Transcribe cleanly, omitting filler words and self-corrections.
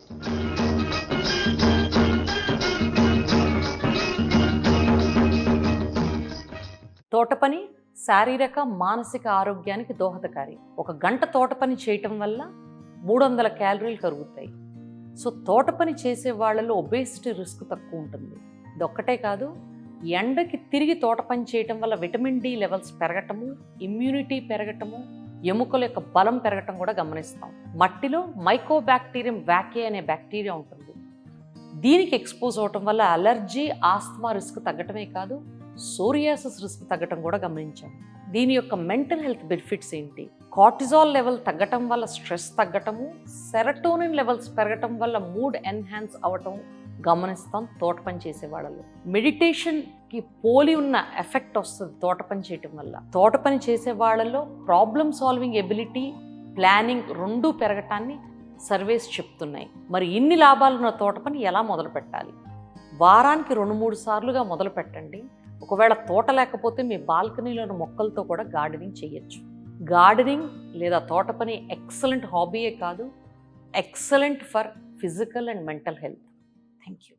తోట పని శారీరక మానసిక ఆరోగ్యానికి దోహదకారి. 1 గంట తోట పని చేయటం వల్ల 300 క్యాలరీలు కరుగుతాయి. సో తోట పని చేసే వాళ్ళలో ఒబేసిటీ రిస్క్ తక్కువ ఉంటుంది. ఇదొక్కటే కాదు, ఎండకి తిరిగి తోట పని చేయటం వల్ల విటమిన్ డి లెవెల్స్ పెరగటము, ఇమ్యూనిటీ పెరగటము, ఎముకల యొక్క బలం పెరగటం కూడా గమనిస్తాం. మట్టిలో మైకోబాక్టీరియం వ్యాకే అనే బ్యాక్టీరియా ఉంటుంది. దీనికి ఎక్స్పోజ్ అవటం వల్ల అలర్జీ, ఆస్తమా రిస్క్ తగ్గటమే కాదు, సోరియాసిస్ రిస్క్ తగ్గటం కూడా గమనించాం. దీని యొక్క మెంటల్ హెల్త్ బెనిఫిట్స్ ఏంటి? కార్టిజాల్ లెవెల్ తగ్గటం వల్ల స్ట్రెస్ తగ్గటము, సెరటోనిన్ లెవెల్స్ పెరగటం వల్ల మూడ్ ఎన్హాన్స్ అవ్వటం గమనిస్తాం తోట పని చేసే వాళ్ళలో. మెడిటేషన్కి పోలి ఉన్న ఎఫెక్ట్ వస్తుంది తోట పని చేయటం వల్ల. తోట పని చేసే వాళ్ళలో ప్రాబ్లమ్ సాల్వింగ్ ఎబిలిటీ, ప్లానింగ్ 2 పెరగటాన్ని సర్వేస్ చెప్తున్నాయి. మరి ఇన్ని లాభాలున్న తోట పని ఎలా మొదలు పెట్టాలి? వారానికి 2-3 సార్లుగా మొదలు పెట్టండి. ఒకవేళ తోట లేకపోతే మీ బాల్కనీలోని మొక్కలతో కూడా గార్డెనింగ్ చేయొచ్చు. గార్డెనింగ్ లేదా తోట పని ఎక్సలెంట్ హాబీయే కాదు, excellent for physical and mental health. Thank you.